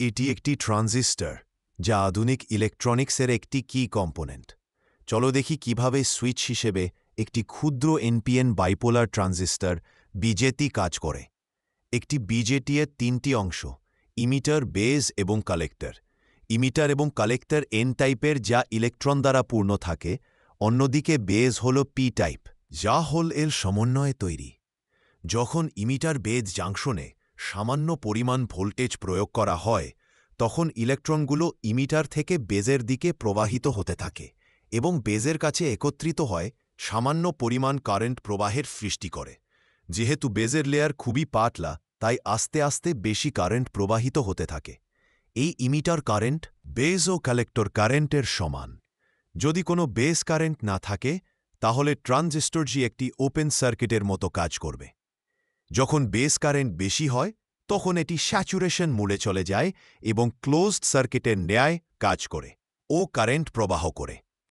এটি একটি ট্রানজিস্টর, যা আধুনিক ইলেকট্রনিক্সের একটি কি কম্পোনেন্ট। চলো দেখি কিভাবে সুইচ হিসেবে একটি ক্ষুদ্র এনপিএন বাইপোলার ট্রানজিস্টর বিজেটি কাজ করে। একটি বিজেটি এর তিনটি অংশ: ইমিটার, বেজ এবং কালেক্টর। ইমিটার এবং কালেক্টর এন টাইপের, যা ইলেকট্রন দ্বারা পূর্ণ থাকে। অন্যদিকে বেজ হল পি টাইপ, যা হল এর সমন্বয়ে তৈরি। যখন ইমিটার বেজ জাংশনে সামান্য পরিমাণ ভোল্টেজ প্রয়োগ করা হয়, তখন ইলেকট্রনগুলো ইমিটার থেকে বেজের দিকে প্রবাহিত হতে থাকে এবং বেজের কাছে একত্রিত হয়, সামান্য পরিমাণ কারেন্ট প্রবাহের সৃষ্টি করে। যেহেতু বেজের লেয়ার খুবই পাতলা, তাই আস্তে আস্তে বেশি কারেন্ট প্রবাহিত হতে থাকে। এই ইমিটার কারেন্ট বেজ ও কালেক্টর কারেন্টের সমান। যদি কোনো বেজ কারেন্ট না থাকে, তাহলে ট্রানজিস্টরটি একটি ওপেন সার্কিটের মতো কাজ করবে। যখন বেজ কারেন্ট বেশি হয়, তখন এটি স্যাচুরেশন মোডে চলে যায় এবং ক্লোজড সার্কিটের ন্যায় কাজ করে ও কারেন্ট প্রবাহ করে।